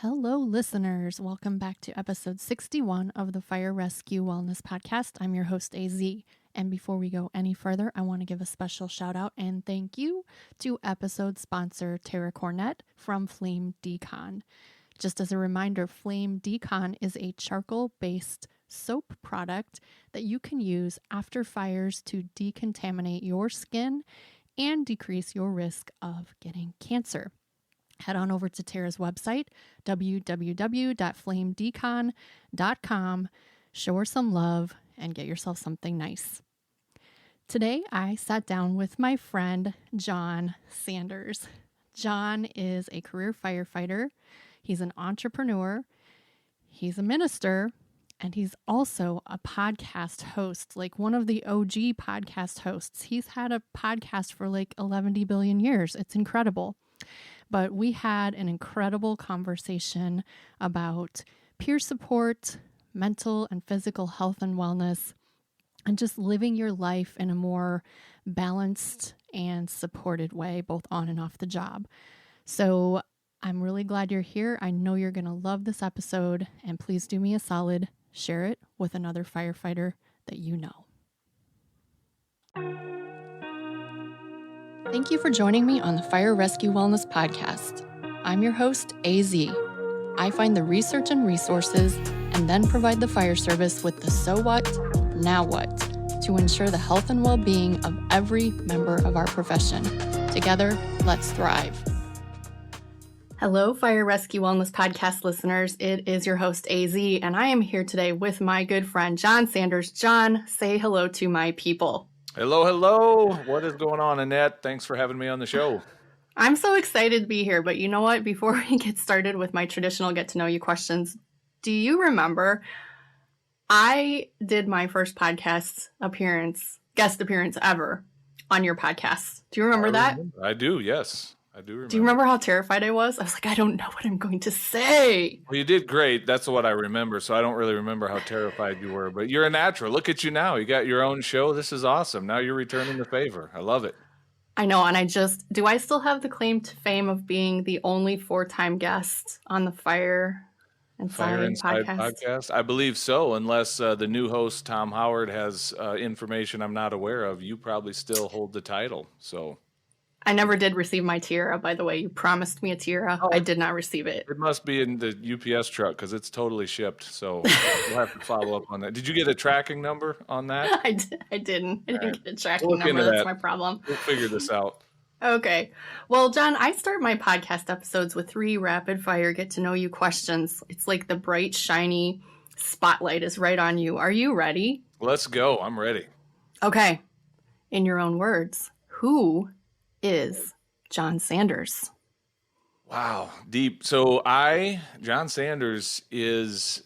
Hello, listeners. Welcome back to episode 61 of the Fire Rescue Wellness Podcast. I'm your host, AZ. And before we go any further, I want to give a special shout out and thank you to episode sponsor Tara Cornett from Flame Decon. Just as a reminder, Flame Decon is a charcoal-based soap product that you can use after fires to decontaminate your skin and decrease your risk of getting cancer. Head on over to Tara's website, www.flamedecon.com, show her some love, and get yourself something nice. Today, I sat down with my friend, Jon Sanders. Jon is a career firefighter. He's an entrepreneur. He's a minister. And he's also a podcast host, like one of the OG podcast hosts. He's had a podcast for like 11 billion years. It's incredible. But we had an incredible conversation about peer support, mental and physical health and wellness, and just living your life in a more balanced and supported way, both on and off the job. So I'm really glad you're here. I know you're going to love this episode, and please do me a solid, share it with another firefighter that you know. Thank you for joining me on the Fire Rescue Wellness Podcast. I'm your host, AZ. I find the research and resources and then provide the fire service with the so what, now what, to ensure the health and well-being of every member of our profession. Together, let's thrive. Hello, Fire Rescue Wellness Podcast listeners. It is your host, AZ, and I am here today with my good friend, Jon Sanders. Jon, say hello to my people. Hello, hello. What is going on, Annette? Thanks for having me on the show. I'm so excited to be here, but you know what? Before we get started with my traditional get to know you questions, do you remember I did my first guest appearance ever on your podcast? Do you remember that? I do, yes. I do remember. Do you remember how terrified I was? I was like, I don't know what I'm going to say. Well, you did great. That's what I remember. So I don't really remember how terrified you were, but you're a natural. Look at you now. You got your own show. This is awesome. Now you're returning the favor. I love it. I know. And do I still have the claim to fame of being the only 4-time guest on the Fire Inside podcast? I believe so. Unless the new host, Tom Howard, has information I'm not aware of, you probably still hold the title. So I never did receive my tiara, by the way. You promised me a tiara. I did not receive it. It must be in the UPS truck because it's totally shipped. So we'll have to follow up on that. Did you get a tracking number on that? I didn't. I didn't get a tracking number. That's my problem. We'll figure this out. Okay. Well, Jon, I start my podcast episodes with 3 rapid fire get to know you questions. It's like the bright, shiny spotlight is right on you. Are you ready? Let's go. I'm ready. Okay. In your own words, who is Jon Sanders? Wow, deep. So Jon Sanders, is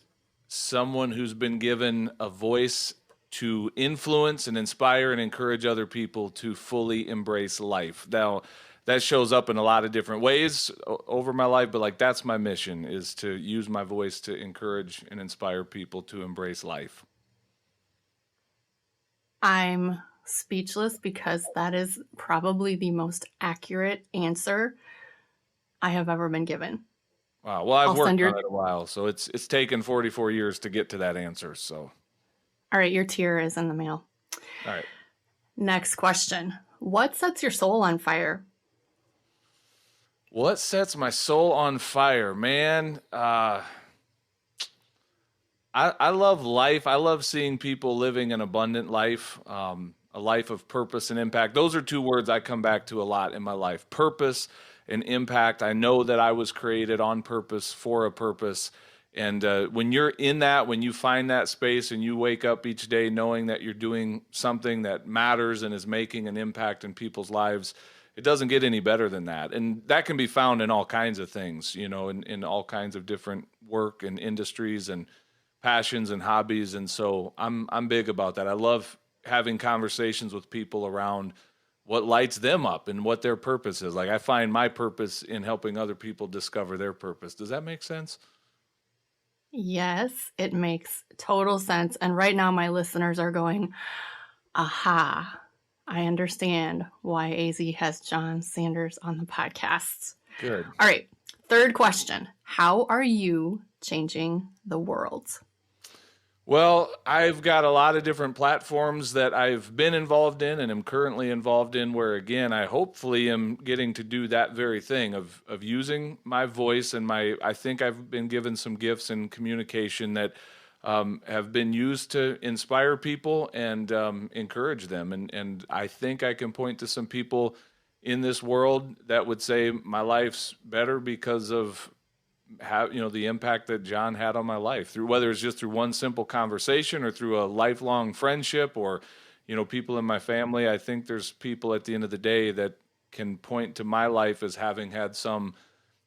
someone who's been given a voice to influence and inspire and encourage other people to fully embrace life. Now, that shows up in a lot of different ways over my life, but that's my mission, is to use my voice to encourage and inspire people to embrace life. I'm speechless because that is probably the most accurate answer I have ever been given. Wow. Well, I've worked on it a while, so it's taken 44 years to get to that answer. So, all right, your tiara is in the mail. All right. Next question. What sets your soul on fire? What sets my soul on fire? Man, I love life. I love seeing people living an abundant life. A life of purpose and impact. Those are 2 words I come back to a lot in my life. Purpose and impact. I know that I was created on purpose for a purpose. And when you're in that, when you find that space and you wake up each day knowing that you're doing something that matters and is making an impact in people's lives, it doesn't get any better than that. And that can be found in all kinds of things, in all kinds of different work and industries and passions and hobbies. And so I'm big about that. I love having conversations with people around what lights them up and what their purpose is. I find my purpose in helping other people discover their purpose. Does that make sense? Yes, it makes total sense. And right now my listeners are going, aha, I understand why AZ has Jon Sanders on the podcast. Good. All right. Third question. How are you changing the world? Well, I've got a lot of different platforms that I've been involved in and am currently involved in where, again, I hopefully am getting to do that very thing of using my voice and I think I've been given some gifts in communication that have been used to inspire people and encourage them. And I think I can point to some people in this world that would say my life's better because of the impact that Jon had on my life, through whether it's just through one simple conversation or through a lifelong friendship or people in my family. I think there's people at the end of the day that can point to my life as having had some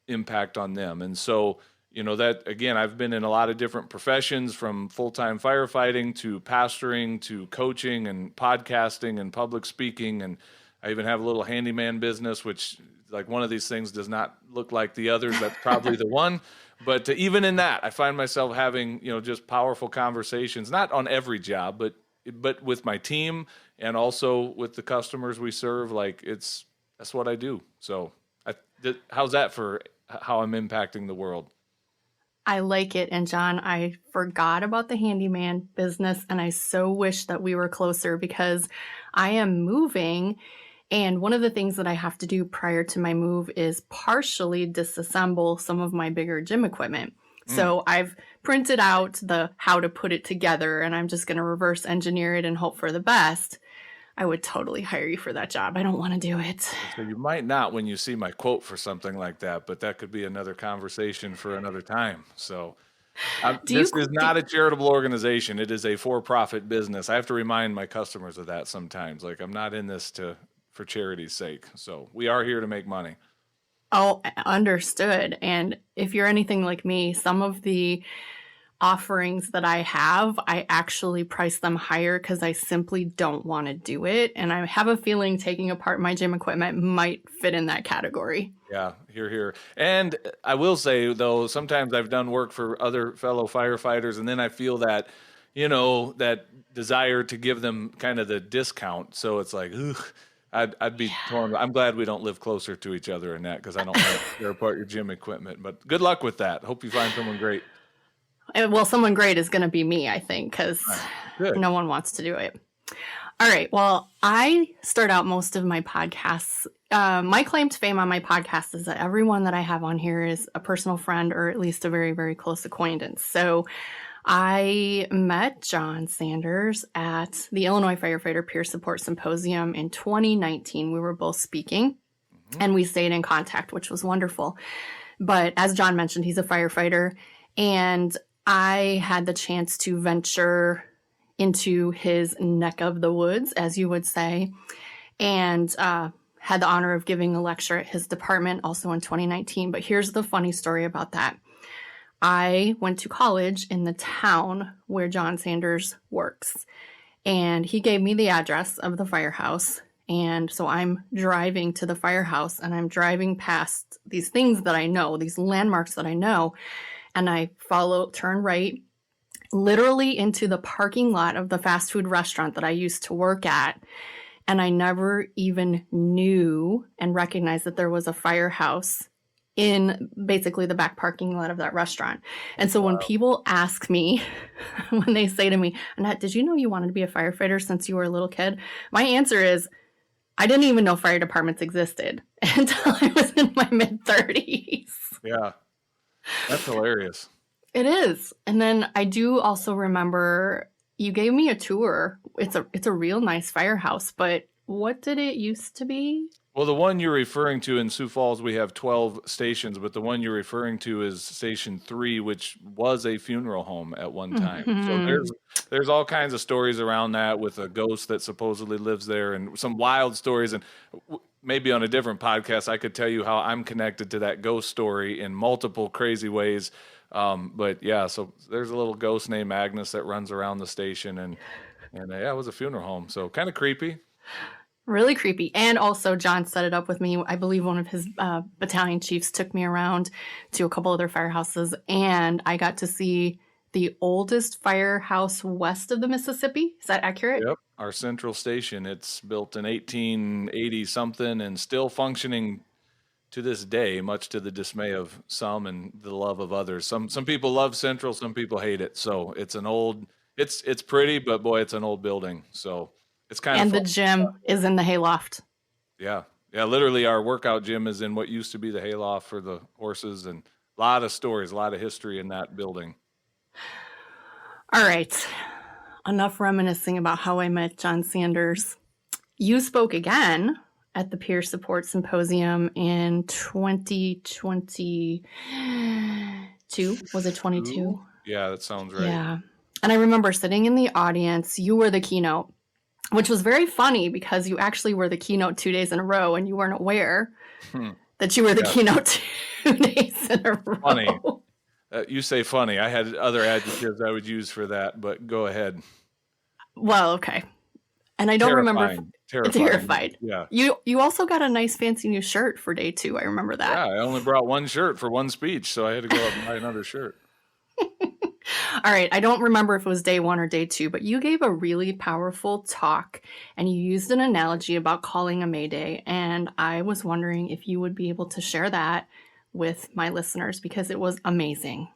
impact on them. And so that, again, I've been in a lot of different professions, from full-time firefighting to pastoring to coaching and podcasting and public speaking, and I even have a little handyman business, which, like, one of these things does not look like the others. That's probably the one. But even in that, I find myself having, just powerful conversations, not on every job, but with my team and also with the customers we serve. Like, that's what I do. So how's that for how I'm impacting the world? I like it. And Jon, I forgot about the handyman business, and I so wish that we were closer because I am moving. And one of the things that I have to do prior to my move is partially disassemble some of my bigger gym equipment. So I've printed out the how to put it together, and I'm just going to reverse engineer it and hope for the best. I would totally hire you for that job. I don't want to do it. So you might not when you see my quote for something like that, but that could be another conversation for another time. So this is not a charitable organization. It is a for-profit business. I have to remind my customers of that sometimes. Like, I'm not in this for charity's sake. So we are here to make money. Oh, understood. And if you're anything like me, some of the offerings that I have, I actually price them higher because I simply don't want to do it. And I have a feeling taking apart my gym equipment might fit in that category. Yeah, here. And I will say, though, sometimes I've done work for other fellow firefighters, and then I feel that, that desire to give them kind of the discount. So it's like, ugh, I'd be torn. I'm glad we don't live closer to each other in that, because I don't want to tear apart your gym equipment. But good luck with that. Hope you find someone great. Well, someone great is going to be me, I think, because no one wants to do it. All right. Well, I start out most of my podcasts. My claim to fame on my podcast is that everyone that I have on here is a personal friend, or at least a very, very close acquaintance. So I met Jon Sanders at the Illinois Firefighter Peer Support Symposium in 2019. We were both speaking, and we stayed in contact, which was wonderful. But as Jon mentioned, he's a firefighter, and I had the chance to venture into his neck of the woods, as you would say, and had the honor of giving a lecture at his department also in 2019. But here's the funny story about that. I went to college in the town where Jon Sanders works, and he gave me the address of the firehouse. And so I'm driving to the firehouse, and I'm driving past these things that I know, these landmarks that I know, and I turn right, literally into the parking lot of the fast food restaurant that I used to work at. And I never even knew and recognized that there was a firehouse in basically the back parking lot of that restaurant. And so when people ask me, when they say to me, Annette, did you know you wanted to be a firefighter since you were a little kid? My answer is, I didn't even know fire departments existed until I was in my mid-30s. Yeah, that's hilarious. It is. And then I do also remember you gave me a tour. It's a real nice firehouse, but what did it used to be? Well, the one you're referring to in Sioux Falls, we have 12 stations, but the one you're referring to is Station 3, which was a funeral home at one time. So there's all kinds of stories around that, with a ghost that supposedly lives there, and some wild stories. And maybe on a different podcast, I could tell you how I'm connected to that ghost story in multiple crazy ways. But yeah, so there's a little ghost named Agnes that runs around the station, and yeah, it was a funeral home. So kind of creepy. Really creepy. And also Jon set it up with me. I believe one of his battalion chiefs took me around to a couple other firehouses, and I got to see the oldest firehouse west of the Mississippi. Is that accurate? Yep. Our central station. It's built in 1880 something and still functioning to this day, much to the dismay of some and the love of others. Some people love Central, some people hate it. So it's pretty, but boy, it's an old building. So it's kind of And the fun. gym is in the hayloft. Yeah. Yeah, literally our workout gym is in what used to be the hayloft for the horses, and a lot of stories, a lot of history in that building. All right. Enough reminiscing about how I met Jon Sanders. You spoke again at the Peer Support Symposium in 2022. Was it 22? Yeah, that sounds right. Yeah. And I remember sitting in the audience. You were the keynote, which was very funny because you actually were the keynote 2 days in a row and you weren't aware that you were the keynote 2 days in a row. Funny. You say funny. I had other adjectives I would use for that, but go ahead. Well, okay. And I don't remember. Terrified. Yeah. You also got a nice fancy new shirt for day 2. I remember that. Yeah, I only brought one shirt for one speech, so I had to go up and buy another shirt. All right. I don't remember if it was day 1 or day 2, but you gave a really powerful talk and you used an analogy about calling a Mayday. And I was wondering if you would be able to share that with my listeners because it was amazing.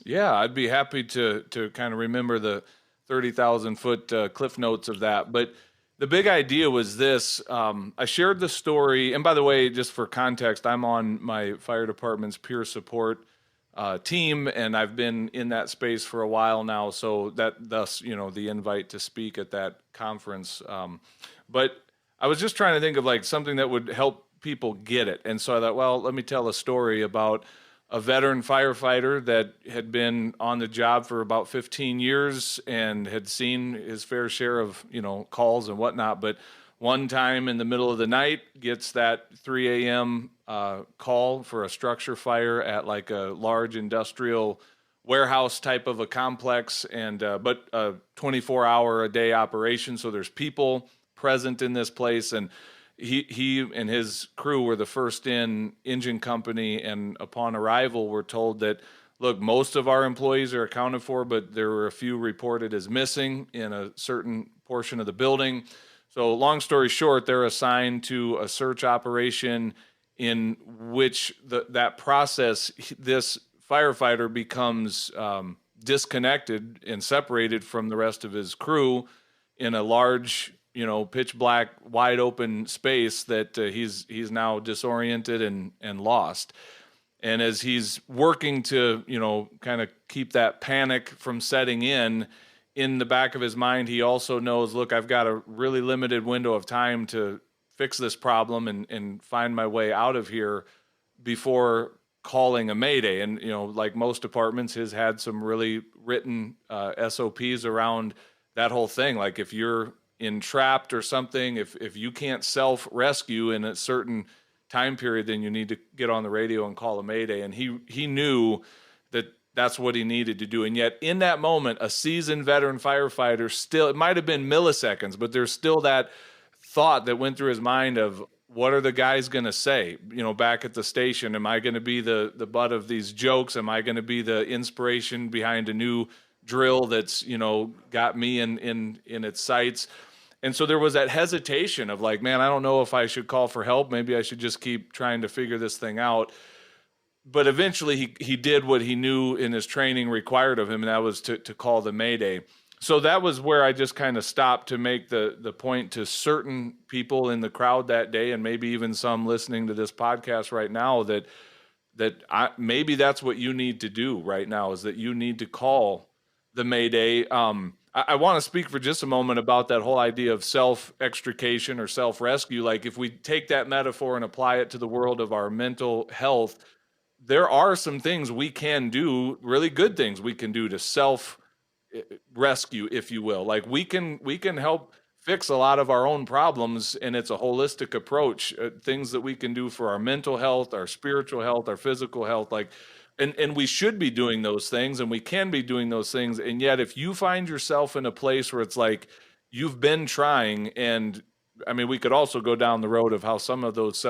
Yeah, I'd be happy to kind of remember the 30,000 foot cliff notes of that. But the big idea was this. I shared the story. And by the way, just for context, I'm on my fire department's peer support team, and I've been in that space for a while now. So thus, the invite to speak at that conference. But I was just trying to think of like something that would help people get it. And so I thought, well, let me tell a story about a veteran firefighter that had been on the job for about 15 years and had seen his fair share of, calls and whatnot. But one time in the middle of the night gets that 3 a.m. Call for a structure fire at like a large industrial warehouse type of a complex, and but a 24-hour a day operation. So there's people present in this place, and he and his crew were the first in engine company, and upon arrival were told that, look, most of our employees are accounted for, but there were a few reported as missing in a certain portion of the building. So long story short, they're assigned to a search operation in which that process, this firefighter becomes disconnected and separated from the rest of his crew in a large, pitch black, wide open space that he's now disoriented and lost. And as he's working to, kind of keep that panic from setting in the back of his mind, he also knows, look, I've got a really limited window of time to fix this problem and find my way out of here before calling a Mayday. And, like most departments, his had some really written SOPs around that whole thing. Like if you're entrapped or something, if you can't self-rescue in a certain time period, then you need to get on the radio and call a Mayday. And he knew that that's what he needed to do. And yet in that moment, a seasoned veteran firefighter still, it might have been milliseconds, but there's still that thought that went through his mind of, what are the guys going to say, back at the station? Am I going to be the butt of these jokes? Am I going to be the inspiration behind a new drill that's, got me in its sights? And so there was that hesitation of like, man, I don't know if I should call for help. Maybe I should just keep trying to figure this thing out. But eventually he did what he knew in his training required of him, and that was to call the Mayday. So that was where I just kind of stopped to make the point to certain people in the crowd that day, and maybe even some listening to this podcast right now, that maybe that's what you need to do right now, is that you need to call the Mayday. I want to speak for just a moment about that whole idea of self-extrication or self-rescue. Like if we take that metaphor and apply it to the world of our mental health, there are some things we can do, really good things we can do to self-rescue, if you will. Like we can help fix a lot of our own problems, and it's a holistic approach, things that we can do for our mental health, our spiritual health, our physical health, and we should be doing those things, and we can be doing those things. And yet if you find yourself in a place where it's like you've been trying, and I mean, we could also go down the road of how some of those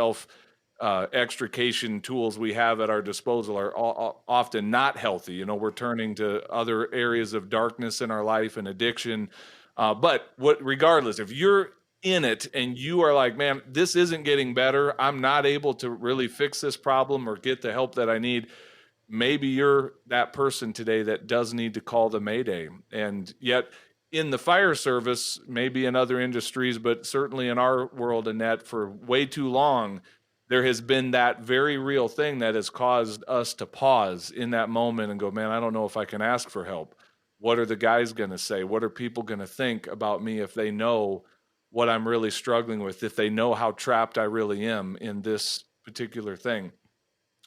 extrication tools we have at our disposal are often not healthy. We're turning to other areas of darkness in our life and addiction. But regardless, if you're in it and you are like, man, this isn't getting better. I'm not able to really fix this problem or get the help that I need. Maybe you're that person today that does need to call the Mayday. And yet in the fire service, maybe in other industries, but certainly in our world, Annette, for way too long, there has been that very real thing that has caused us to pause in that moment and go, man, I don't know if I can ask for help. What are the guys going to say? What are people going to think about me if they know what I'm really struggling with, if they know how trapped I really am in this particular thing?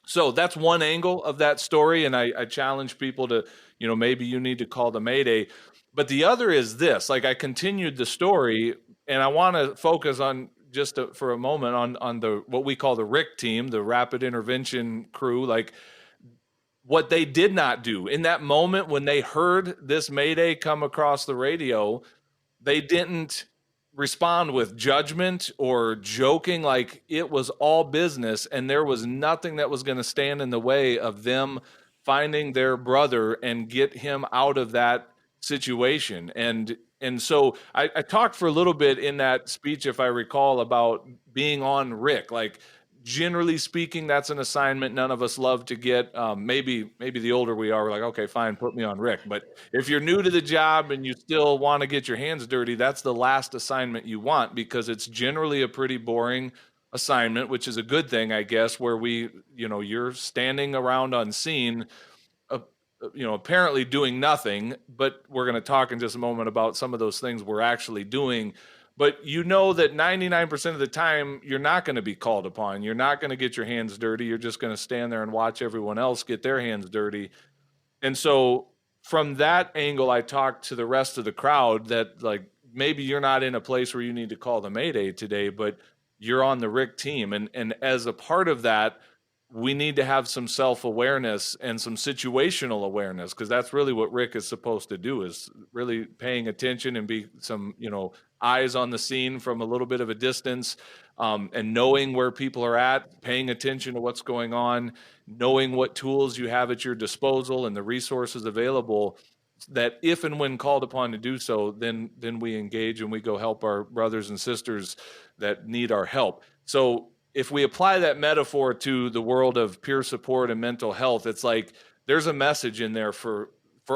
So that's one angle of that story. And I challenge people to, maybe you need to call the Mayday. But the other is this, like I continued the story and I want to focus on just for a moment on the, what we call the RIC team, the rapid intervention crew, like what they did not do in that moment when they heard this Mayday come across the radio. They didn't respond with judgment or joking. Like it was all business and there was nothing that was going to stand in the way of them finding their brother and get him out of that situation. And so I talked for a little bit in that speech, if I recall, about being on RIC. Like generally speaking, that's an assignment none of us love to get. Maybe the older we are, we're like, okay, fine, put me on RIC. But if you're new to the job and you still want to get your hands dirty, that's the last assignment you want, because it's generally a pretty boring assignment, which is a good thing, I guess, where you're standing around on scene, apparently doing nothing. But we're going to talk in just a moment about some of those things we're actually doing. But you know that 99% of the time, you're not going to be called upon. You're not going to get your hands dirty. You're just going to stand there and watch everyone else get their hands dirty. And so from that angle, I talked to the rest of the crowd that, like, maybe you're not in a place where you need to call the Mayday today, but you're on the RIC team. And as a part of that, we need to have some self-awareness and some situational awareness, because that's really what RIC is supposed to do, is really paying attention and be some, eyes on the scene from a little bit of a distance, and knowing where people are at, paying attention to what's going on, knowing what tools you have at your disposal and the resources available, that if and when called upon to do so, then we engage and we go help our brothers and sisters that need our help. So if we apply that metaphor to the world of peer support and mental health, it's like there's a message in there for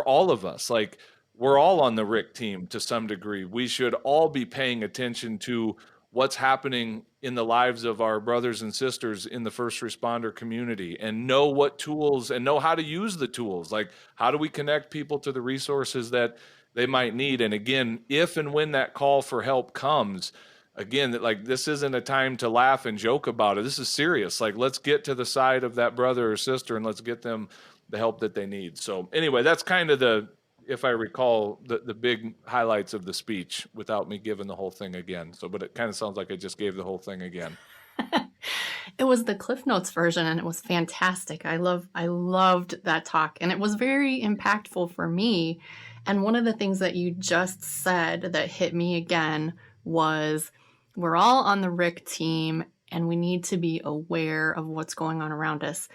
all of us. Like, we're all on the RIC team to some degree. We should all be paying attention to what's happening in the lives of our brothers and sisters in the first responder community, and know what tools and know how to use the tools. Like, how do we connect people to the resources that they might need? And again, if and when that call for help comes, again, that, like, this isn't a time to laugh and joke about it. This is serious. Like, let's get to the side of that brother or sister and let's get them the help that they need. So anyway, that's kind of if I recall, the big highlights of the speech, without me giving the whole thing again. So, but it kind of sounds like I just gave the whole thing again. It was the Cliff Notes version and it was fantastic. I loved that talk, and it was very impactful for me. And one of the things that you just said that hit me again was, we're all on the RIC team and we need to be aware of what's going on around us.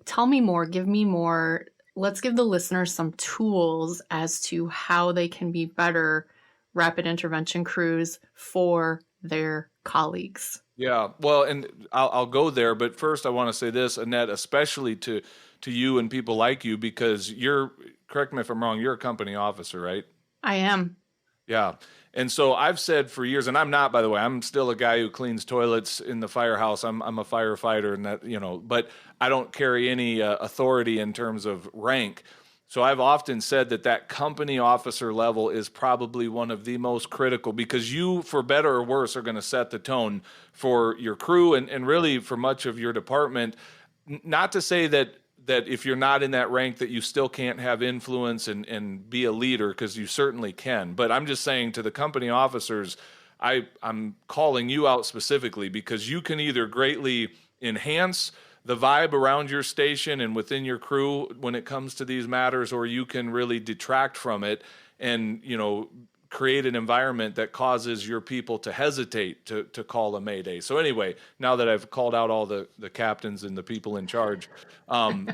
Tell me more, give me more. Let's give the listeners some tools as to how they can be better rapid intervention crews for their colleagues. Yeah, well, and I'll go there, but first I want to say this, Annette, especially to you and people like you, because correct me if I'm wrong, you're a company officer, right? I am. Yeah. And so I've said for years, and I'm not, by the way, I'm still a guy who cleans toilets in the firehouse. I'm a firefighter, and that, but I don't carry any authority in terms of rank. So I've often said that company officer level is probably one of the most critical, because you, for better or worse, are going to set the tone for your crew and really for much of your department. Not to say that if you're not in that rank that you still can't have influence and be a leader, because you certainly can. But I'm just saying to the company officers, I'm calling you out specifically, because you can either greatly enhance the vibe around your station and within your crew when it comes to these matters, or you can really detract from it and, create an environment that causes your people to hesitate to call a Mayday. So anyway, now that I've called out all the captains and the people in charge, what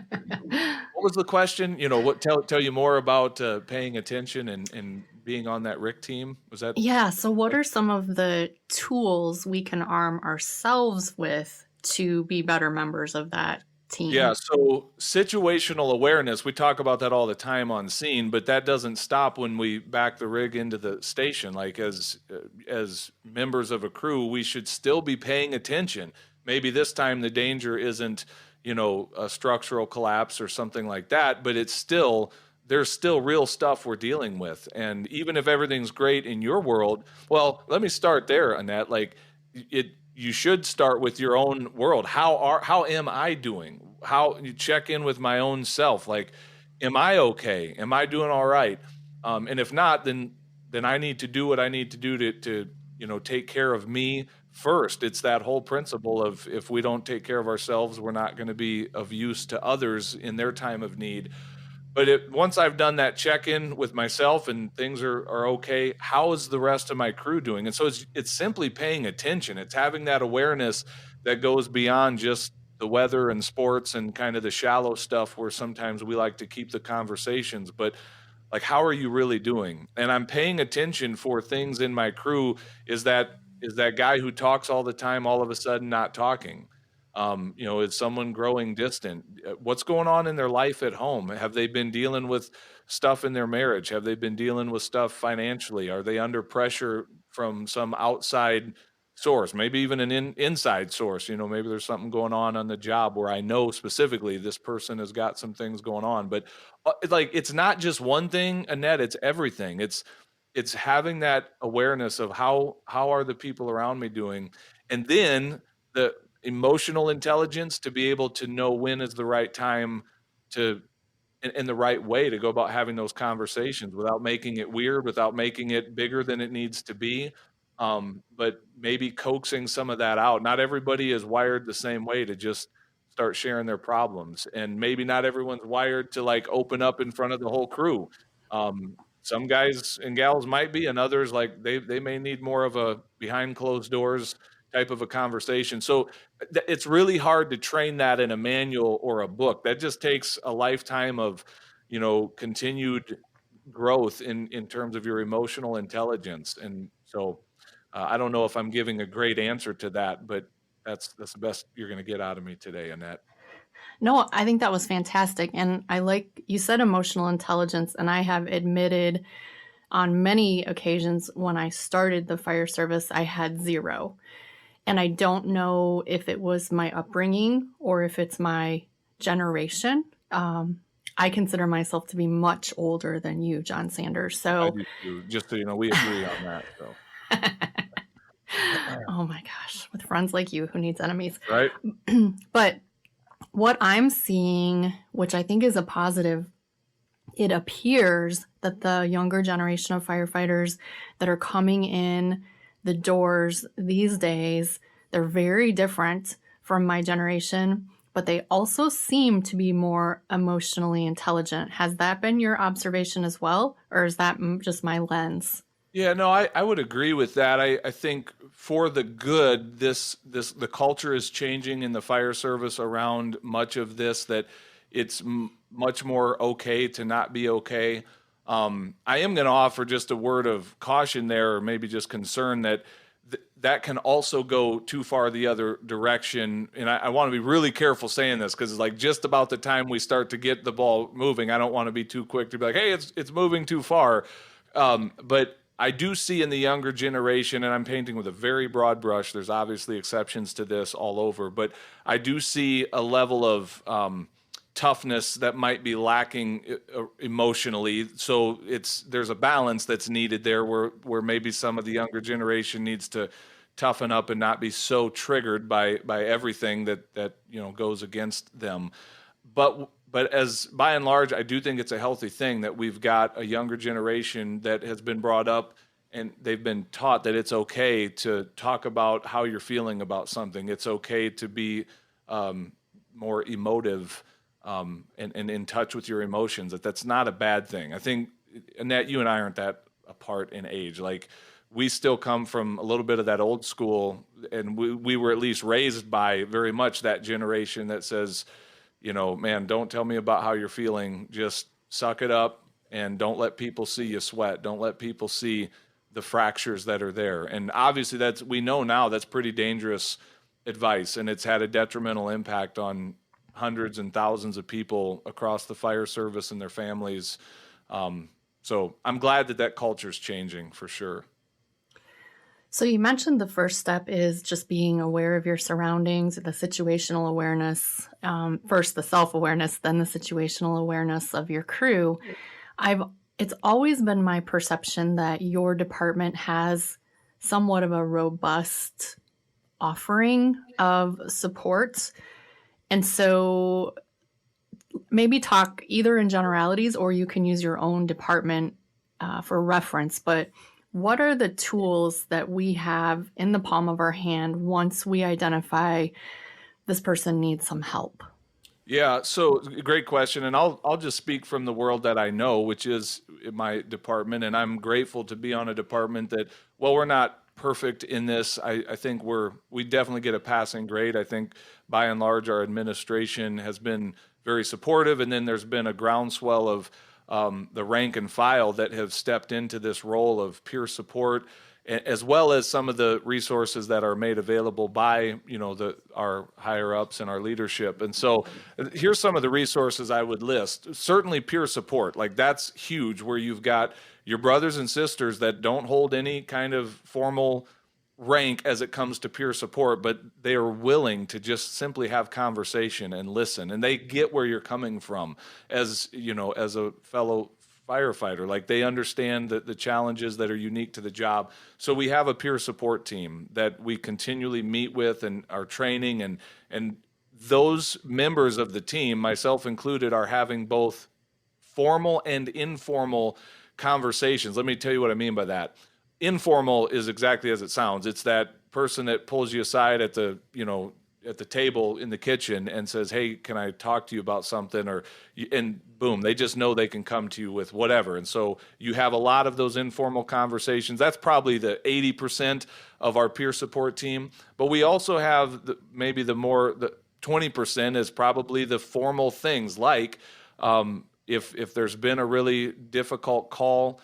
was the question? What tell you more about paying attention and being on that RIC team? Was that? Yeah. So, what are some of the tools we can arm ourselves with to be better members of that Yeah, team? so situational awareness, we talk about that all the time on scene, but that doesn't stop when we back the rig into the station. Like as members of a crew, we should still be paying attention. Maybe this time the danger isn't, a structural collapse or something like that, but there's still real stuff we're dealing with. And even if everything's great in your world, well, let me start there, Annette. Like you should start with your own world. How am I doing? How you check in with my own self. Like, am I okay? Am I doing all right? And if not, then I need to do what I need to do to take care of me first. It's that whole principle of, if we don't take care of ourselves, we're not going to be of use to others in their time of need. But once I've done that check-in with myself and things are okay, how is the rest of my crew doing? And so it's simply paying attention. It's having that awareness that goes beyond just the weather and sports and kind of the shallow stuff where sometimes we like to keep the conversations. But like, how are you really doing? And I'm paying attention for things in my crew. Is that guy who talks all the time all of a sudden not talking? Is someone growing distant? What's going on in their life at home? Have they been dealing with stuff in their marriage? Have they been dealing with stuff financially? Are they under pressure from some outside source, maybe even an inside source? Maybe there's something going on the job where I know specifically this person has got some things going on. But it's not just one thing, Annette, it's everything. It's having that awareness of how are the people around me doing, and then the emotional intelligence to be able to know when is the right time to and the right way to go about having those conversations without making it weird, without making it bigger than it needs to be. But maybe coaxing some of that out. Not everybody is wired the same way to just start sharing their problems. And maybe not everyone's wired to like open up in front of the whole crew. Some guys and gals might be, and others like they may need more of a behind closed doors type of a conversation. So it's really hard to train that in a manual or a book. That just takes a lifetime of, continued growth in terms of your emotional intelligence. And so I don't know if I'm giving a great answer to that, but that's the best you're going to get out of me today, Annette. No, I think that was fantastic. And I like you said emotional intelligence, and I have admitted on many occasions when I started the fire service, I had zero. And I don't know if it was my upbringing or if it's my generation. I consider myself to be much older than you, Jon Sanders. I So, do too. Just so you know, we agree on that. So, oh my gosh, with friends like you, who needs enemies? right? But what I'm seeing, which I think is a positive, it appears that the younger generation of firefighters that are coming in the doors these days, they're very different from my generation, but they also seem to be more emotionally intelligent. Has that been your observation as well, or is that just my lens? Yeah, no, I would agree with that. I think for the good, the culture is changing in the fire service around much of this, that it's much more okay to not be okay. I am going to offer just a word of caution there, or maybe just concern that that can also go too far the other direction. And I want to be really careful saying this, because it's like just about the time we start to get the ball moving, I don't want to be too quick to be like, hey, it's moving too far. But I do see in the younger generation, and I'm painting with a very broad brush, there's obviously exceptions to this all over, but I do see a level of toughness that might be lacking emotionally. So there's a balance that's needed there, where maybe some of the younger generation needs to toughen up and not be so triggered by everything that goes against them. But as by and large, I do think it's a healthy thing that we've got a younger generation that has been brought up and they've been taught that it's okay to talk about how you're feeling about something. It's okay to be more emotive and in touch with your emotions. That's not a bad thing. I think, Annette, you and I aren't that apart in age. Like, we still come from a little bit of that old school, and we were at least raised by very much that generation that says, man, don't tell me about how you're feeling. Just suck it up and don't let people see you sweat. Don't let people see the fractures that are there. And obviously we know now that's pretty dangerous advice, and it's had a detrimental impact on hundreds and thousands of people across the fire service and their families. So I'm glad that culture is changing for sure. So you mentioned the first step is just being aware of your surroundings, the situational awareness. First, the self-awareness, then the situational awareness of your crew. It's always been my perception that your department has somewhat of a robust offering of support. And so maybe talk either in generalities, or you can use your own department for reference. But what are the tools that we have in the palm of our hand once we identify this person needs some help? Yeah, so great question, and I'll just speak from the world that I know, which is my department, and I'm grateful to be on a department that, well, we're not perfect in this. I think we definitely get a passing grade. I think by and large our administration has been very supportive, and then there's been a groundswell of the rank and file that have stepped into this role of peer support, as well as some of the resources that are made available by our higher ups and our leadership. And so here's some of the resources I would list. Certainly peer support, like that's huge, where you've got your brothers and sisters that don't hold any kind of formal rank as it comes to peer support, but they are willing to just simply have conversation and listen, and they get where you're coming from as a fellow firefighter. Like they understand the challenges that are unique to the job. So we have a peer support team that we continually meet with and are training, and those members of the team, myself included, are having both formal and informal conversations. Let me tell you what I mean by that. Informal is exactly as it sounds. It's that person that pulls you aside at the table in the kitchen and says, "Hey, can I talk to you about something?" And boom, they just know they can come to you with whatever. And so you have a lot of those informal conversations. That's probably the 80% of our peer support team. But we also have the 20% is probably the formal things, like if there's been a really difficult call,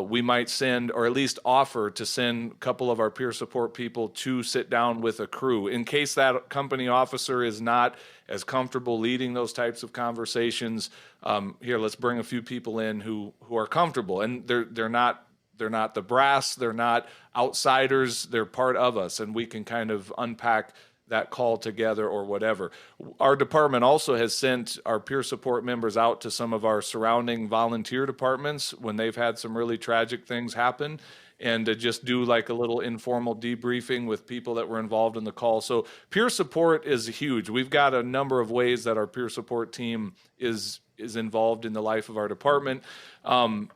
we might send, or at least offer to send, a couple of our peer support people to sit down with a crew in case that company officer is not as comfortable leading those types of conversations. Here, let's bring a few people in who are comfortable, and they're not the brass, they're not outsiders, they're part of us, and we can kind of unpack that call together or whatever. Our department also has sent our peer support members out to some of our surrounding volunteer departments when they've had some really tragic things happen, and to just do like a little informal debriefing with people that were involved in the call. So peer support is huge. We've got a number of ways that our peer support team is involved in the life of our department.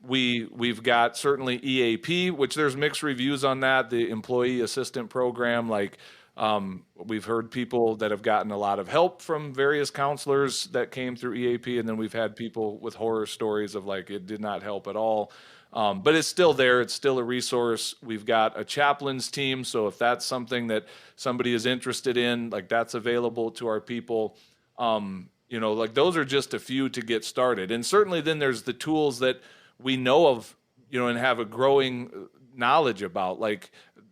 We've got certainly EAP, which there's mixed reviews on that, the employee assistant program. Like we've heard people that have gotten a lot of help from various counselors that came through EAP, and then we've had people with horror stories of like it did not help at all. But it's still there. It's still a resource. We've got a chaplains team, so if that's something that somebody is interested in, like that's available to our people. Like those are just a few to get started. And certainly then there's the tools that we know of, and have a growing knowledge about, like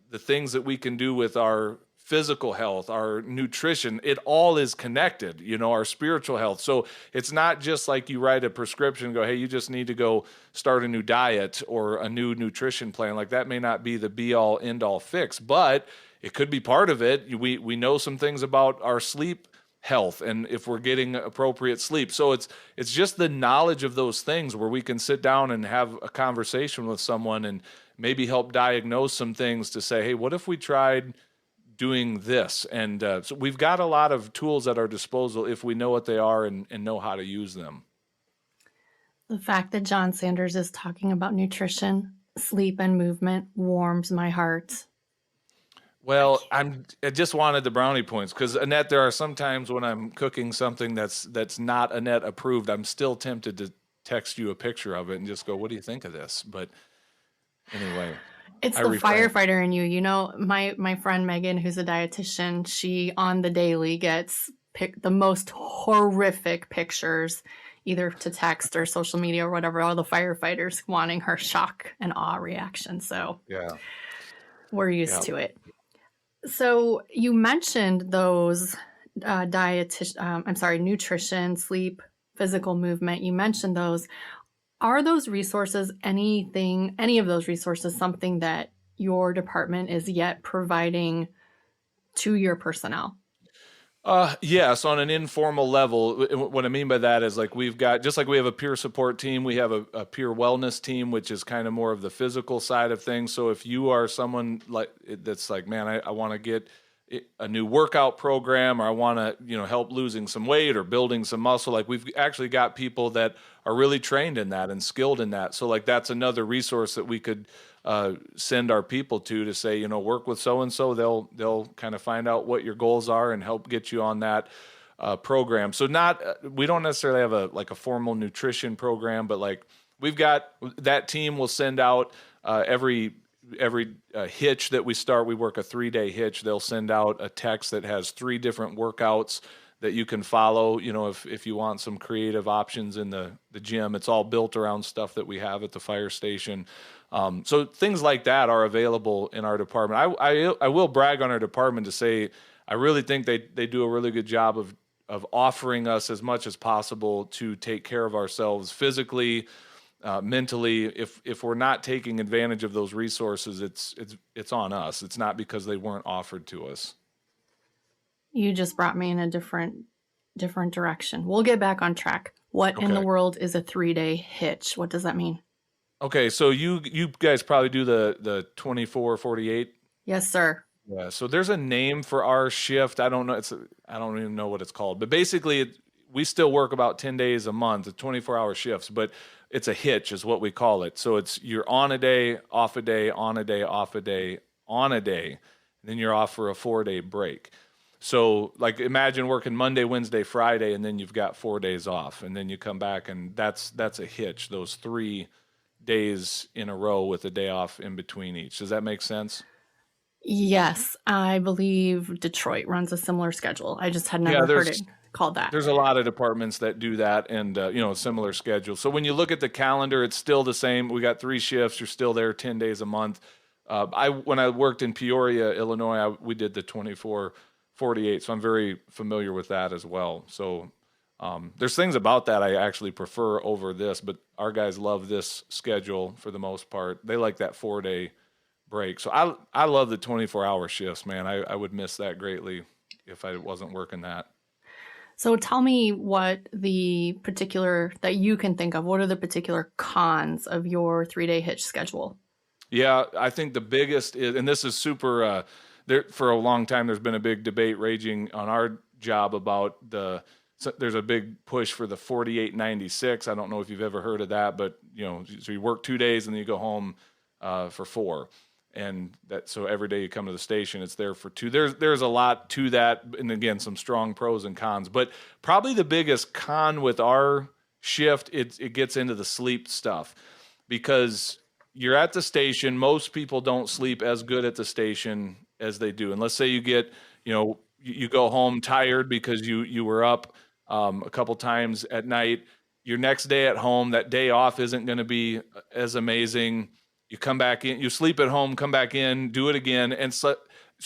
the things that we can do with our physical health, our nutrition. It all is connected, our spiritual health. So it's not just like you write a prescription and go, hey, you just need to go start a new diet or a new nutrition plan. Like that may not be the be all end all fix, but it could be part of it. We know some things about our sleep health and if we're getting appropriate sleep. So it's just the knowledge of those things where we can sit down and have a conversation with someone and maybe help diagnose some things to say, hey, what if we tried doing this? And so we've got a lot of tools at our disposal if we know what they are and know how to use them. The fact that Jon Sanders is talking about nutrition, sleep, and movement warms my heart. Well, I just wanted the brownie points because, Annette, there are some times when I'm cooking something that's not Annette approved, I'm still tempted to text you a picture of it and just go, what do you think of this? But anyway, it's the firefighter in you. My friend Megan, who's a dietitian, she on the daily gets the most horrific pictures, either to text or social media or whatever, all the firefighters wanting her shock and awe reaction. So Yeah. we're used to it. So you mentioned those nutrition, sleep, physical movement. You mentioned those. Are those resources any of those resources something that your department is yet providing to your personnel? Yes, on an informal level. What I mean by that is like we've got, just like we have a peer support team, we have a peer wellness team, which is kind of more of the physical side of things. So if you are someone like that's like, man, I want to get a new workout program, or I want to, help losing some weight or building some muscle, like we've actually got people that are really trained in that and skilled in that. So like that's another resource that we could send our people to say, work with so-and-so. They'll kind of find out what your goals are and help get you on that program. So we don't necessarily have a formal nutrition program, but like we've got that team will send out every hitch that we start. We work a 3-day hitch. They'll send out a text that has 3 different workouts that you can follow, if you want some creative options in the gym. It's all built around stuff that we have at the fire station. So things like that are available in our department. I will brag on our department to say I really think they do a really good job of offering us as much as possible to take care of ourselves physically, mentally. If we're not taking advantage of those resources, it's on us. It's not because they weren't offered to us. You just brought me in a different direction. We'll get back on track. What in the world is a 3-day hitch? What does that mean? Okay, so you guys probably do the 24/48. Yes, sir. Yeah, so there's a name for our shift. I don't know. I don't even know what it's called. But basically, we still work about 10 days a month, 24-hour shifts. But it's a hitch, is what we call it. So you're on a day, off a day, on a day, off a day, on a day, and then you're off for a 4-day break. So like imagine working Monday, Wednesday, Friday, and then you've got 4 days off, and then you come back, and that's a hitch. Those 3 days in a row with a day off in between each. Does that make sense? Yes, I believe Detroit runs a similar schedule. I just had never heard it called that. There's a lot of departments that do that, and similar schedule. So when you look at the calendar, it's still the same. We got 3 shifts. You're still there 10 days a month. When I worked in Peoria, Illinois, we did the 24/48. So I'm very familiar with that as well. So there's things about that I actually prefer over this, but our guys love this schedule for the most part. They like that 4-day break. So I love the 24-hour shifts, man. I would miss that greatly if I wasn't working that. So tell me what the particular that you can think of. What are the particular cons of your 3-day hitch schedule? Yeah, I think the biggest is, and this is super, there for a long time, there's been a big debate raging on our job about there's a big push for the 48-96. I don't know if you've ever heard of that, but so you work 2 days and then you go home for 4. And so every day you come to the station, it's there for 2. There's a lot to that, and again, some strong pros and cons. But probably the biggest con with our shift, it gets into the sleep stuff, because you're at the station. Most people don't sleep as good at the station as they do. And let's say you get, you go home tired because you were up a couple times at night. Your next day at home, that day off isn't going to be as amazing. You come back in, you sleep at home, come back in, do it again. And so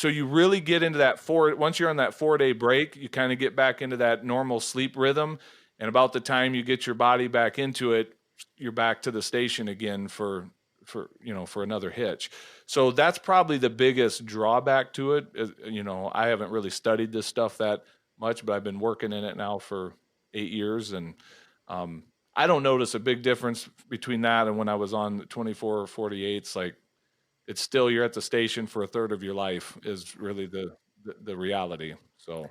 you really get into that once you're on that 4-day break, you kind of get back into that normal sleep rhythm. And about the time you get your body back into it, you're back to the station again for another hitch. So that's probably the biggest drawback to it. I haven't really studied this stuff that much, but I've been working in it now for 8 years. And, I don't notice a big difference between that and when I was on 24/48. Like, it's still, you're at the station for a third of your life is really the reality. So,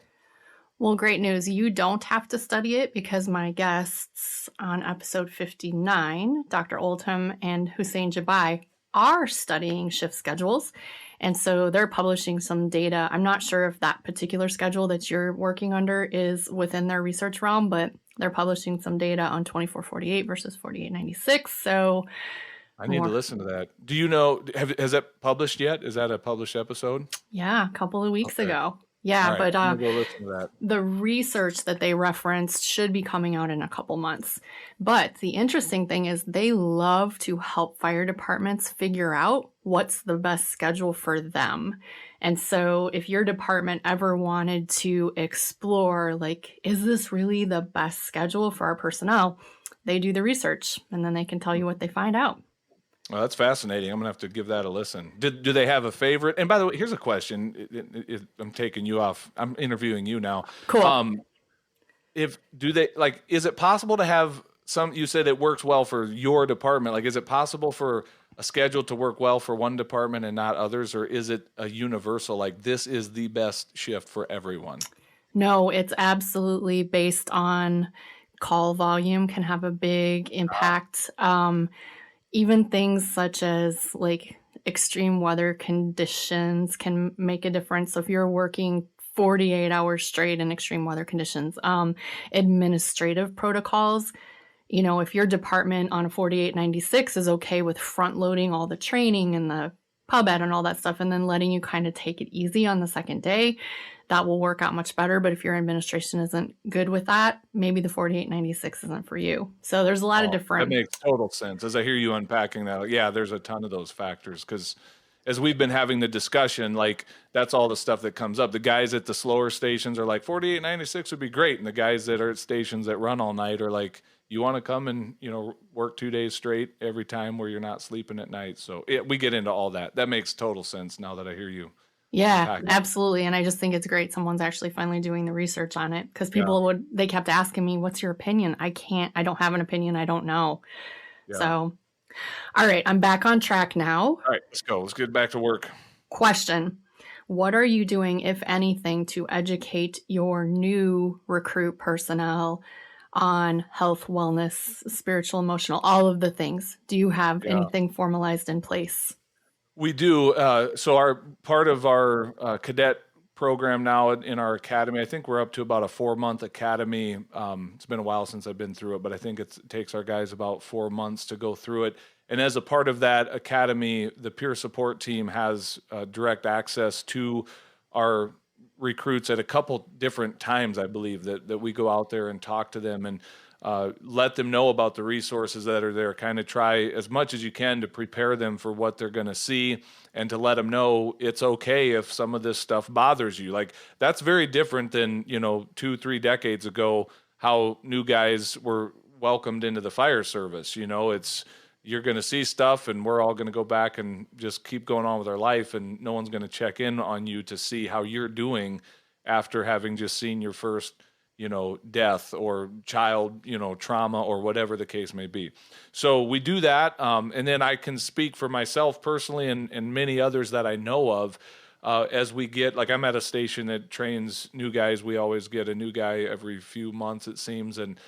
well, great news. You don't have to study it, because my guests on episode 59, Dr. Oldham and Hussein Jabai, are studying shift schedules. And so they're publishing some data. I'm not sure if that particular schedule that you're working under is within their research realm, but they're publishing some data on 24/48 versus 48-96. So I need to listen to that. Do you know, has that published yet? Is that a published episode? Yeah, a couple of weeks ago. Yeah, All right, but I'm gonna go listen to that. the research that they referenced should be coming out in a couple months. But the interesting thing is they love to help fire departments figure out what's the best schedule for them. And so if your department ever wanted to explore, like, is this really the best schedule for our personnel? They do the research and then they can tell you what they find out. Well, that's fascinating. I'm gonna have to give that a listen. Do they have a favorite? And by the way, here's a question. I'm taking you off. I'm interviewing you now. Cool. Um, if do they like? Is it possible to have some? You said it works well for your department. Like, is it possible for a schedule to work well for one department and not others, or is it a universal? Like, this is the best shift for everyone. No, it's absolutely based on call volume can have a big impact. Even things such as like extreme weather conditions can make a difference. So if you're working 48 hours straight in extreme weather conditions, administrative protocols, if your department on a 4896 is okay with front loading all the training and the pub ed and all that stuff and then letting you kind of take it easy on the second day, that will work out much better. But if your administration isn't good with that, maybe the 4896 isn't for you. So there's a lot of Oh, that different. makes total sense. As I hear you unpacking that, like, yeah, there's a ton of those factors because as we've been having the discussion, like that's all the stuff that comes up. The guys at the slower stations are like 4896 would be great, and the guys that are at stations that run all night are like, you want to come and work 2 days straight every time where you're not sleeping at night. So we get into all that. That makes total sense now that I hear you Yeah, unpack it. absolutely. And I just think it's great someone's actually finally doing the research on it because Yeah, they kept asking me, what's your opinion? I don't have an opinion. I don't know. yeah. So, all right, I'm back on track now. All right, let's go. Let's get back to work. Question. What are you doing, if anything, to educate your new recruit personnel on health, wellness, spiritual, emotional, all of the things? Do you have Yeah. anything formalized in place? We do. So our part of our cadet program now in our academy, I think we're up to about a 4-month academy. It's been a while since I've been through it, but I think it takes our guys about 4 months to go through it. And as a part of that academy, the peer support team has direct access to our recruits at a couple different times, I believe, that we go out there and talk to them and let them know about the resources that are there. Kind of try as much as you can to prepare them for what they're going to see and to let them know it's okay if some of this stuff bothers you. Like that's very different than, 2-3 decades ago, how new guys were welcomed into the fire service. It's you're going to see stuff and we're all going to go back and just keep going on with our life and no one's going to check in on you to see how you're doing after having just seen your first death or child, trauma or whatever the case may be. So we do that. And then I can speak for myself personally and many others that I know of. As we get, like I'm at a station that trains new guys. We always get a new guy every few months, it seems. And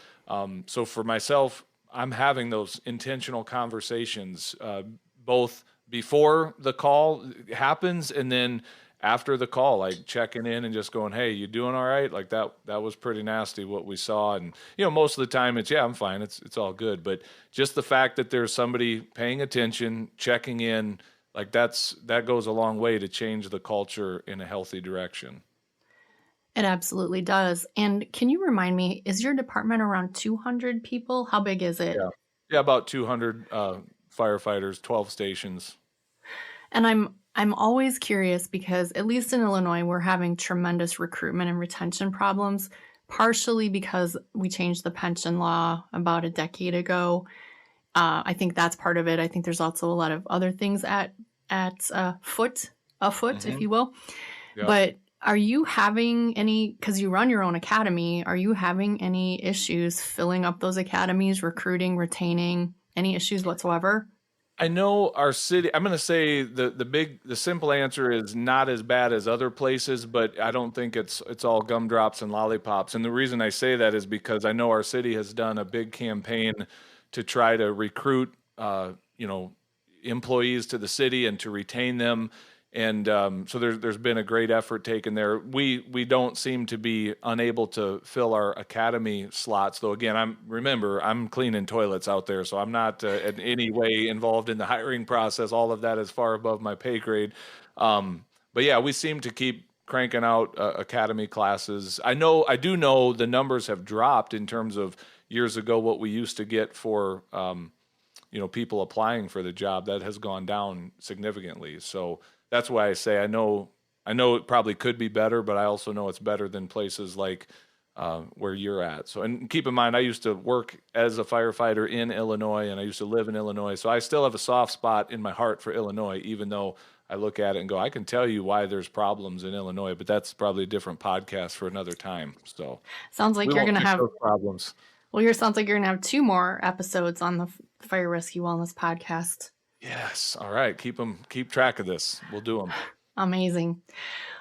so for myself, I'm having those intentional conversations, both before the call happens and then after the call, like checking in and just going, "Hey, you doing all right?" Like that was pretty nasty what we saw. And most of the time it's, "Yeah, I'm fine. It's all good." But just the fact that there's somebody paying attention, checking in, like that goes a long way to change the culture in a healthy direction. It absolutely does. And can you remind me, is your department around 200 people? How big is it? Yeah. Yeah, about 200 firefighters, 12 stations. And I'm always curious because at least in Illinois we're having tremendous recruitment and retention problems, partially because we changed the pension law about a decade ago. I think that's part of it. I think there's also a lot of other things at foot, if Mm-hmm. you will. Yeah. But are you having any, because you run your own academy, are you having any issues filling up those academies, recruiting, retaining, any issues whatsoever? I know our city, I'm going to say the simple answer is not as bad as other places, but I don't think it's all gumdrops and lollipops. And the reason I say that is because I know our city has done a big campaign to try to recruit, employees to the city and to retain them. And so there's been a great effort taken there. We don't seem to be unable to fill our academy slots, though. Again, I'm cleaning toilets out there, so I'm not in any way involved in the hiring process. All of that is far above my pay grade. But yeah, we seem to keep cranking out academy classes. I do know the numbers have dropped in terms of years ago what we used to get for people applying for the job. That has gone down significantly. So that's why I say I know it probably could be better, but I also know it's better than places like where you're at. So, and keep in mind, I used to work as a firefighter in Illinois, and I used to live in Illinois. So I still have a soft spot in my heart for Illinois, even though I look at it and go, I can tell you why there's problems in Illinois, but that's probably a different podcast for another time. So sounds like we you're won't going to fix have those problems. Well, sounds like you're going to have 2 more episodes on the Fire Rescue Wellness podcast. Yes. All right. Keep track of this. We'll do them. Amazing.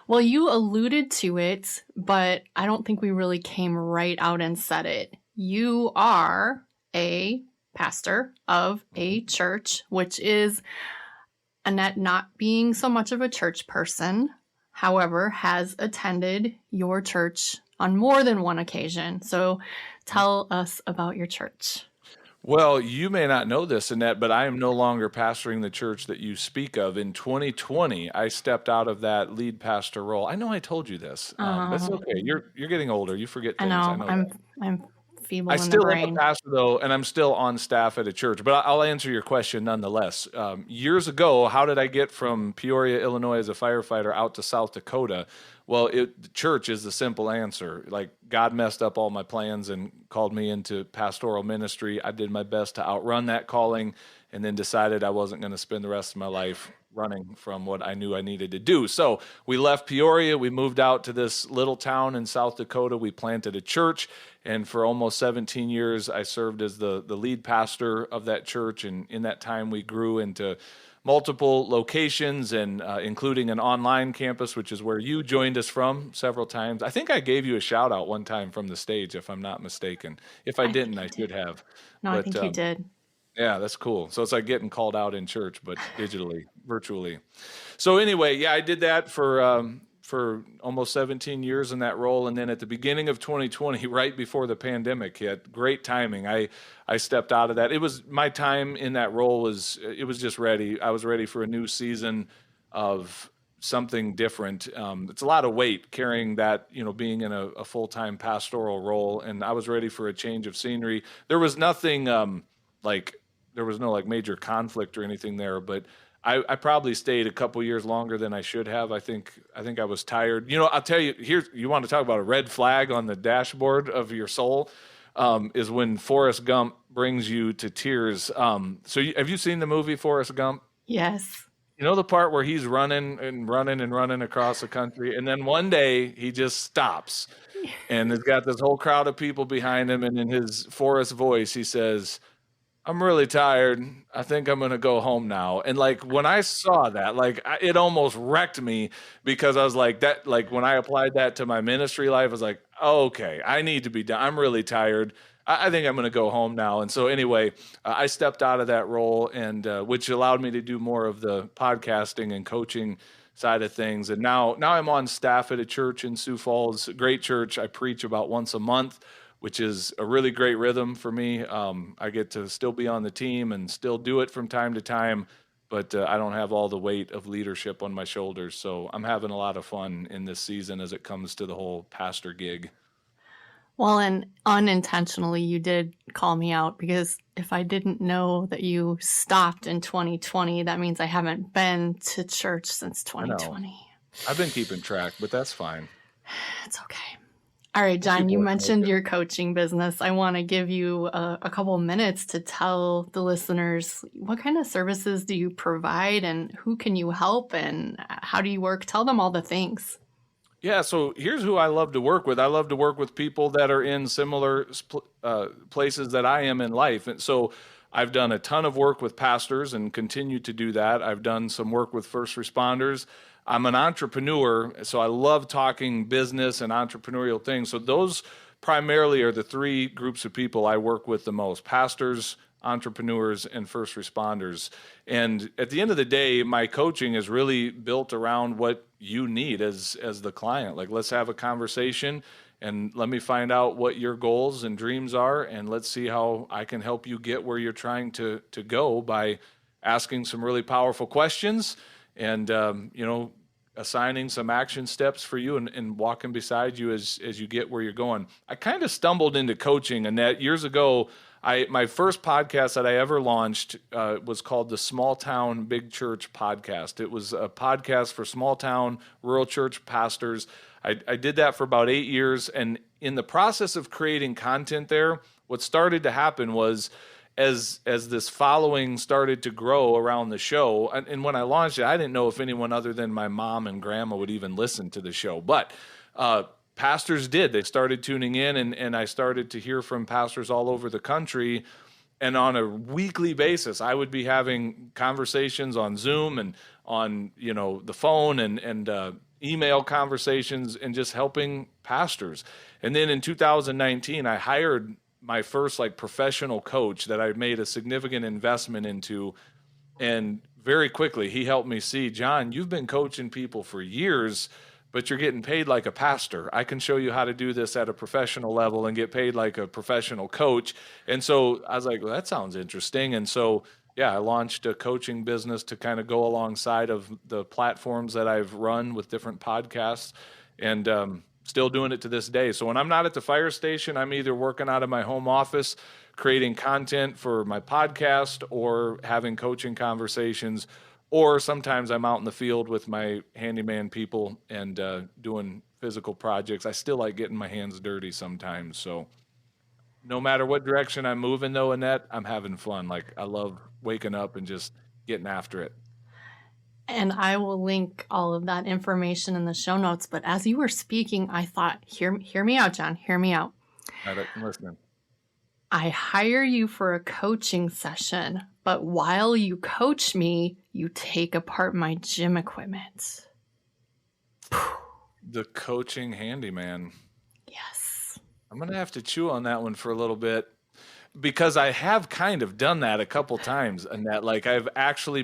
Well, you alluded to it, but I don't think we really came right out and said it. You are a pastor of a church, which is Annette not being so much of a church person, however, has attended your church on more than one occasion. So tell us about your church. Well, you may not know this, Annette, but I am no longer pastoring the church that you speak of. In 2020, I stepped out of that lead pastor role. I know I told you this. That's okay. You're getting older. You forget things. I know I'm feeble I in the still am brain. a pastor, though, and I'm still on staff at a church. But I'll answer your question nonetheless. Years ago, how did I get from Peoria, Illinois, as a firefighter out to South Dakota? Well, the church is the simple answer. Like, God messed up all my plans and called me into pastoral ministry. I did my best to outrun that calling, and then decided I wasn't going to spend the rest of my life running from what I knew I needed to do. So we left Peoria. We moved out to this little town in South Dakota. We planted a church, and for almost 17 years, I served as the lead pastor of that church. And in that time, we grew into multiple locations, and including an online campus, which is where you joined us from several times. I think I gave you a shout out one time from the stage, if I'm not mistaken. If I didn't, I should have. No, I think you did. Yeah, that's cool. So it's like getting called out in church, but digitally, virtually. So anyway, yeah, I did that for almost 17 years in that role. And then at the beginning of 2020, right before the pandemic hit, great timing, I stepped out of that. It was my time in that role it was just ready. I was ready for a new season of something different. It's a lot of weight carrying that, being in a full-time pastoral role. And I was ready for a change of scenery. There was nothing there was no major conflict or anything there, but I probably stayed a couple years longer than I should have. I think I was tired. I'll tell you, you want to talk about a red flag on the dashboard of your soul, is when Forrest Gump brings you to tears. So have you seen the movie Forrest Gump? Yes. You know the part where he's running and running and running across the country, and then one day he just stops, and he's got this whole crowd of people behind him, and in his Forrest voice, he says, I'm really tired. I think I'm going to go home now. And when I saw that, it almost wrecked me, because I was when I applied that to my ministry life, I was like, oh, okay, I need to be done. I'm really tired. I think I'm going to go home now. And so anyway, I stepped out of that role, and which allowed me to do more of the podcasting and coaching side of things. And now I'm on staff at a church in Sioux Falls, a great church. I preach about once a month, which is a really great rhythm for me. I get to still be on the team and still do it from time to time, but I don't have all the weight of leadership on my shoulders. So I'm having a lot of fun in this season as it comes to the whole pastor gig. Well, and unintentionally, you did call me out, because if I didn't know that you stopped in 2020, that means I haven't been to church since 2020. I've been keeping track, but that's fine. It's okay. All right, Jon, you mentioned your coaching business. I want to give you a couple minutes to tell the listeners, what kind of services do you provide, and who can you help, and how do you work? Tell them all the things. Yeah, so here's who I love to work with. I love to work with people that are in similar places that I am in life. And so I've done a ton of work with pastors and continue to do that. I've done some work with first responders. I'm an entrepreneur, so I love talking business and entrepreneurial things. So those primarily are the 3 groups of people I work with the most: pastors, entrepreneurs, and first responders. And at the end of the day, my coaching is really built around what you need as the client. Let's have a conversation, and let me find out what your goals and dreams are, and let's see how I can help you get where you're trying to go by asking some really powerful questions and assigning some action steps for you and walking beside you as you get where you're going. I kind of stumbled into coaching, Annette, years ago. My first podcast that I ever launched was called the Small Town Big Church Podcast. It was a podcast for small town rural church pastors. I did that for about 8 years, and in the process of creating content there, what started to happen was as this following started to grow around the show, and when I launched it, I didn't know if anyone other than my mom and grandma would even listen to the show, but pastors did. They started tuning in, and I started to hear from pastors all over the country. And on a weekly basis, I would be having conversations on Zoom and on the phone and email conversations and just helping pastors. And then in 2019, I hired my first professional coach that I made a significant investment into. And very quickly, he helped me see, Jon, you've been coaching people for years, but you're getting paid like a pastor. I can show you how to do this at a professional level and get paid like a professional coach. And so I was like, well, that sounds interesting. And so, yeah, I launched a coaching business to kind of go alongside of the platforms that I've run with different podcasts, and still doing it to this day. So when I'm not at the fire station, I'm either working out of my home office, creating content for my podcast, or having coaching conversations, or sometimes I'm out in the field with my handyman people and doing physical projects. I still like getting my hands dirty sometimes. So no matter what direction I'm moving, though, Annette, I'm having fun. I love waking up and just getting after it. And I will link all of that information in the show notes. But as you were speaking, I thought, hear me out, Jon. Hear me out. I'm listening. I hire you for a coaching session, but while you coach me, you take apart my gym equipment. The coaching handyman. Yes. I'm going to have to chew on that one for a little bit, because I have kind of done that a couple times, and that I've actually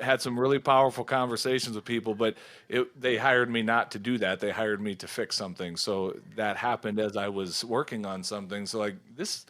had some really powerful conversations with people, but they hired me not to do that. They hired me to fix something. So that happened as I was working on something. So this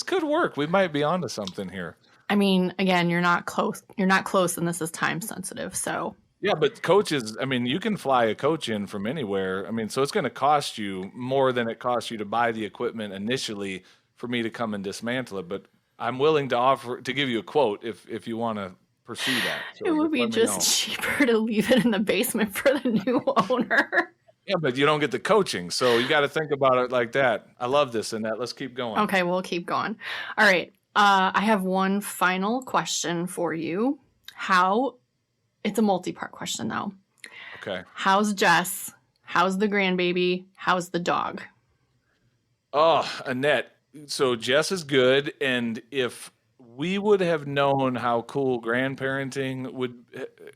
could work. We might be onto something here. I mean, again, you're not close, and this is time sensitive. So yeah, but coaches, you can fly a coach in from anywhere. So it's going to cost you more than it costs you to buy the equipment initially for me to come and dismantle it, but I'm willing to give you a quote if you want to pursue that. So it would be just cheaper to leave it in the basement for the new owner. Yeah, but you don't get the coaching, so you got to think about it like that. I love this, Annette. Let's keep going. Okay, we'll keep going. All right. I have one final question for you. It's a multi-part question, though. Okay. How's Jess? How's the grandbaby? How's the dog? Oh, Annette. So Jess is good, and if we would have known how cool grandparenting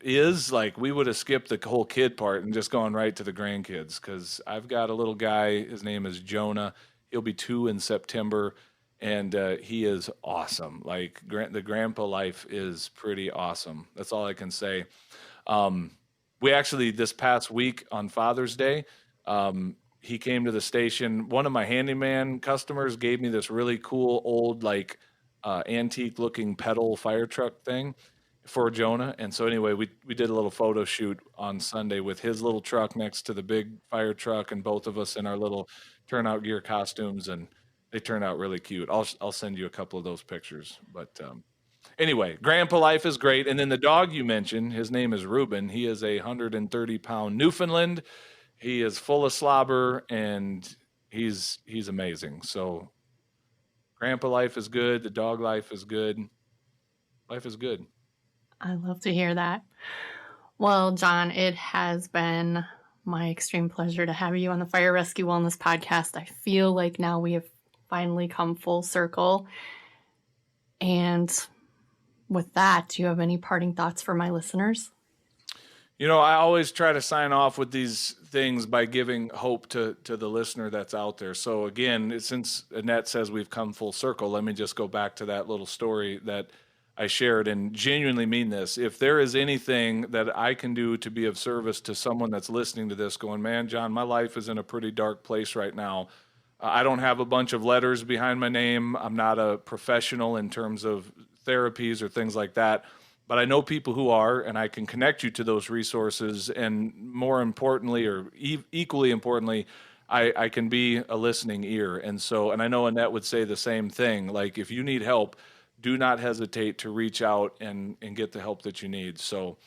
is, we would have skipped the whole kid part and just gone right to the grandkids, because I've got a little guy. His name is Jonah. He'll be 2 in September, and he is awesome. The grandpa life is pretty awesome. That's all I can say. We actually, this past week on Father's Day, he came to the station. One of my handyman customers gave me this really cool old, antique looking pedal fire truck thing for Jonah. And so anyway, we did a little photo shoot on Sunday with his little truck next to the big fire truck, and both of us in our little turnout gear costumes, and they turned out really cute. I'll send you a couple of those pictures. But anyway, grandpa life is great. And then the dog you mentioned, his name is Reuben. He is a 130-pound Newfoundland. He is full of slobber, and he's amazing. So grandpa life is good. The dog life is good. Life is good. I love to hear that. Well, Jon, it has been my extreme pleasure to have you on the Fire Rescue Wellness Podcast. I feel like now we have finally come full circle. And with that, do you have any parting thoughts for my listeners? I always try to sign off with these things by giving hope to the listener that's out there. So again, since Annette says we've come full circle, let me just go back to that little story that I shared and genuinely mean this. If there is anything that I can do to be of service to someone that's listening to this going, man, Jon, my life is in a pretty dark place right now. I don't have a bunch of letters behind my name. I'm not a professional in terms of therapies or things like that. But I know people who are, and I can connect you to those resources. And more importantly, or equally importantly, I can be a listening ear. And so, and I know Annette would say the same thing. Like, if you need help, do not hesitate to reach out and get the help that you need. So,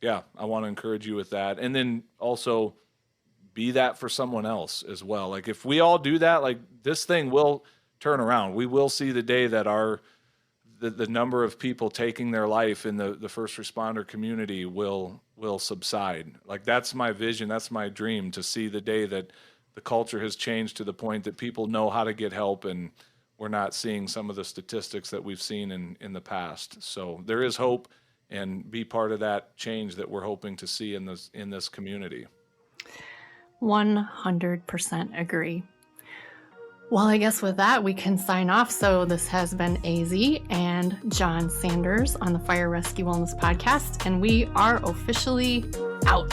yeah, I want to encourage you with that. And then also be that for someone else as well. Like, if we all do that, like, this thing will turn around. We will see the day that the number of people taking their life in the first responder community will subside. Like, that's my vision. That's my dream, to see the day that the culture has changed to the point that people know how to get help, and we're not seeing some of the statistics that we've seen in the past. So there is hope, and be part of that change that we're hoping to see in this community. 100% agree. Well, I guess with that, we can sign off. So this has been AZ and Jon Sanders on the Fire Rescue Wellness Podcast, and we are officially out.